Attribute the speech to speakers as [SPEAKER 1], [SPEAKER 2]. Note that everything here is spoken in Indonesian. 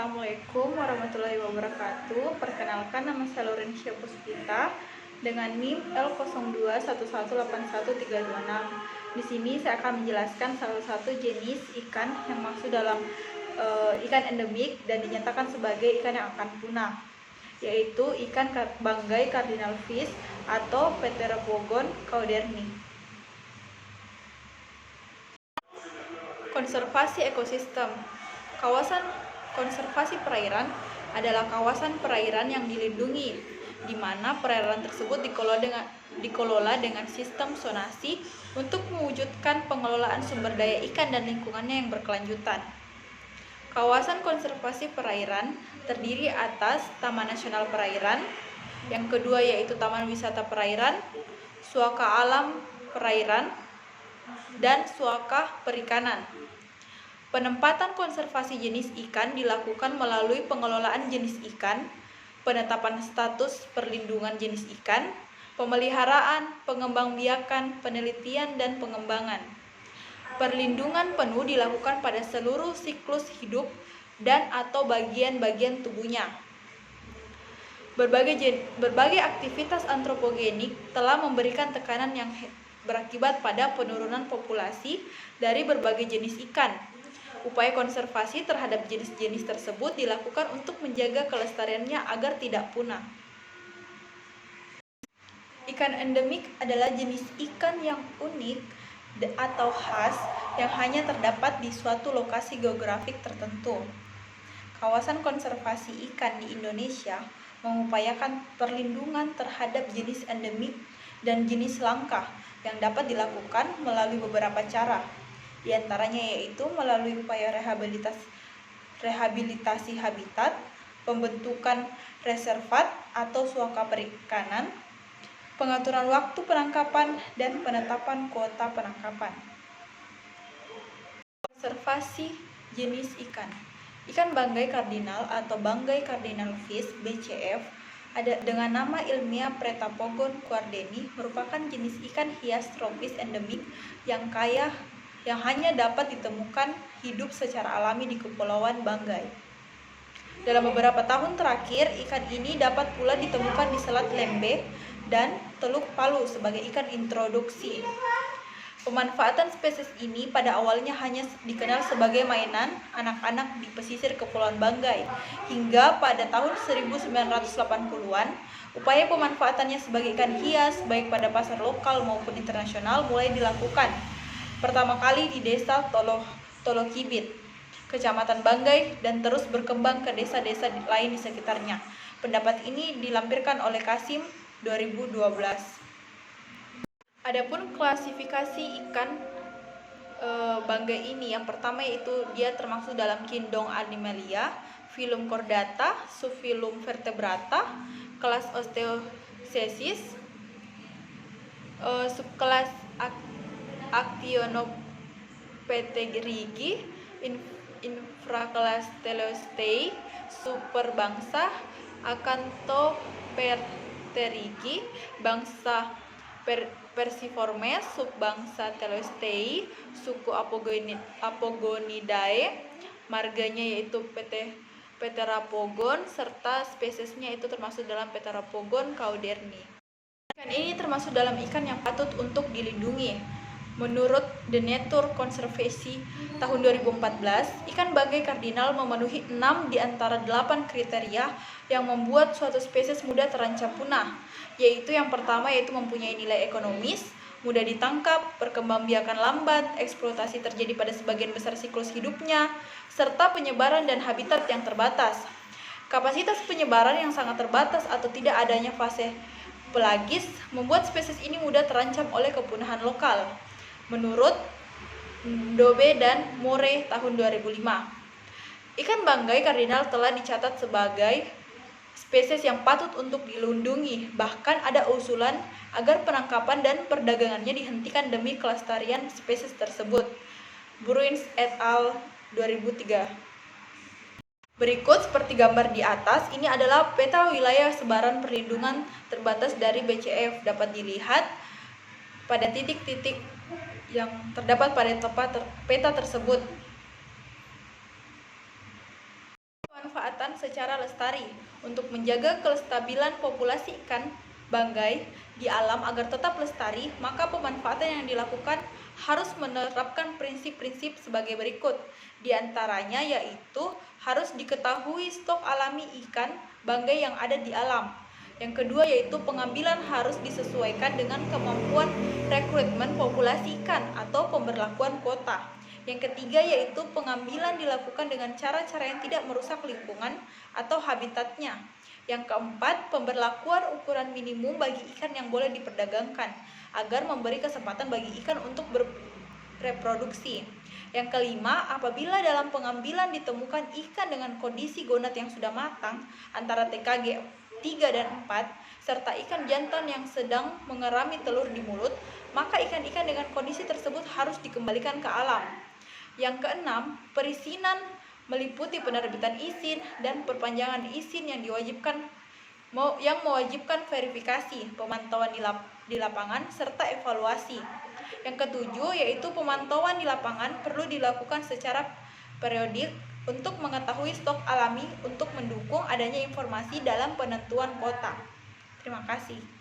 [SPEAKER 1] Assalamualaikum warahmatullahi wabarakatuh. Perkenalkan, nama saya Laurencia Puspita dengan NIM L02118136. Di sini saya akan menjelaskan salah satu jenis ikan yang masuk dalam ikan endemik dan dinyatakan sebagai ikan yang akan punah, yaitu ikan banggai cardinal fish atau Pteropogon cauderni. Konservasi ekosistem. Kawasan konservasi perairan adalah kawasan perairan yang dilindungi, di mana perairan tersebut dikelola dengan sistem zonasi untuk mewujudkan pengelolaan sumber daya ikan dan lingkungannya yang berkelanjutan. Kawasan konservasi perairan terdiri atas Taman Nasional Perairan, yang kedua yaitu Taman Wisata Perairan, Suaka Alam Perairan, dan Suaka Perikanan. Penempatan konservasi jenis ikan dilakukan melalui pengelolaan jenis ikan, penetapan status perlindungan jenis ikan, pemeliharaan, pengembangbiakan, penelitian, dan pengembangan. Perlindungan penuh dilakukan pada seluruh siklus hidup dan atau bagian-bagian tubuhnya. Berbagai aktivitas antropogenik telah memberikan tekanan yang berakibat pada penurunan populasi dari berbagai jenis ikan. Upaya konservasi terhadap jenis-jenis tersebut dilakukan untuk menjaga kelestariannya agar tidak punah. Ikan endemik adalah jenis ikan yang unik atau khas yang hanya terdapat di suatu lokasi geografik tertentu. Kawasan konservasi ikan di Indonesia mengupayakan perlindungan terhadap jenis endemik dan jenis langka yang dapat dilakukan melalui beberapa cara. Di antaranya yaitu melalui upaya rehabilitasi habitat, pembentukan reservat atau suaka perikanan, pengaturan waktu penangkapan, dan penetapan kuota penangkapan. Konservasi jenis ikan. Ikan banggai kardinal atau banggai cardinal fish (BCF) dengan nama ilmiah Pteropogon cauderni merupakan jenis ikan hias tropis endemik yang hanya dapat ditemukan hidup secara alami di Kepulauan Banggai. Dalam beberapa tahun terakhir, ikan ini dapat pula ditemukan di Selat Lembe dan Teluk Palu sebagai ikan introduksi. Pemanfaatan spesies ini pada awalnya hanya dikenal sebagai mainan anak-anak di pesisir Kepulauan Banggai. Hingga pada tahun 1980-an, upaya pemanfaatannya sebagai ikan hias baik pada pasar lokal maupun internasional mulai dilakukan. Pertama kali di desa Tolokibit, Kecamatan Banggai, dan terus berkembang ke desa-desa lain di sekitarnya. Pendapat ini dilampirkan oleh Kasim 2012. Adapun klasifikasi ikan banggai ini, yang pertama yaitu dia termasuk dalam Kingdom Animalia, filum Chordata, subfilum Vertebrata, kelas Osteocesis, subkelas Actinopterygii, infrakelas Teleostei, superbangsa Acanthopterygii, bangsa Perciformes, subbangsa Teleostei, suku Apogonidae, marganya yaitu Pteropogon, serta spesiesnya itu termasuk dalam Pteropogon cauderni. Ikan ini termasuk dalam ikan yang patut untuk dilindungi. Menurut The Nature Conservancy tahun 2014, ikan banggai kardinal memenuhi 6 di antara 8 kriteria yang membuat suatu spesies mudah terancam punah, yaitu yang pertama yaitu mempunyai nilai ekonomis, mudah ditangkap, perkembangbiakan lambat, eksploitasi terjadi pada sebagian besar siklus hidupnya, serta penyebaran dan habitat yang terbatas. Kapasitas penyebaran yang sangat terbatas atau tidak adanya fase pelagis membuat spesies ini mudah terancam oleh kepunahan lokal. Menurut Dobe dan More tahun 2005, ikan banggai kardinal telah dicatat sebagai spesies yang patut untuk dilindungi. Bahkan ada usulan agar penangkapan dan perdagangannya dihentikan demi kelestarian spesies tersebut. Bruins et al. 2003. Berikut seperti gambar di atas, ini adalah peta wilayah sebaran perlindungan terbatas dari BCF. Dapat dilihat pada titik-titik yang terdapat pada peta tersebut. pemanfaatan secara lestari. Untuk menjaga kelestabilan populasi ikan banggai di alam agar tetap lestari, maka pemanfaatan yang dilakukan harus menerapkan prinsip-prinsip sebagai berikut. Di antaranya yaitu harus diketahui stok alami ikan banggai yang ada di alam. Yang kedua yaitu pengambilan harus disesuaikan dengan kemampuan rekrutmen populasi ikan atau pemberlakuan kuota. Yang ketiga yaitu pengambilan dilakukan dengan cara-cara yang tidak merusak lingkungan atau habitatnya. Yang keempat, pemberlakuan ukuran minimum bagi ikan yang boleh diperdagangkan agar memberi kesempatan bagi ikan untuk bereproduksi. Yang kelima, apabila dalam pengambilan ditemukan ikan dengan kondisi gonad yang sudah matang antara TKG 3 dan 4, serta ikan jantan yang sedang mengerami telur di mulut, maka ikan-ikan dengan kondisi tersebut harus dikembalikan ke alam. Yang keenam, perizinan meliputi penerbitan izin dan perpanjangan izin yang mewajibkan verifikasi, pemantauan di lapangan, serta evaluasi. Yang ketujuh, yaitu pemantauan di lapangan perlu dilakukan secara periodik untuk mengetahui stok alami untuk mendukung adanya informasi dalam penentuan kuota. Terima kasih.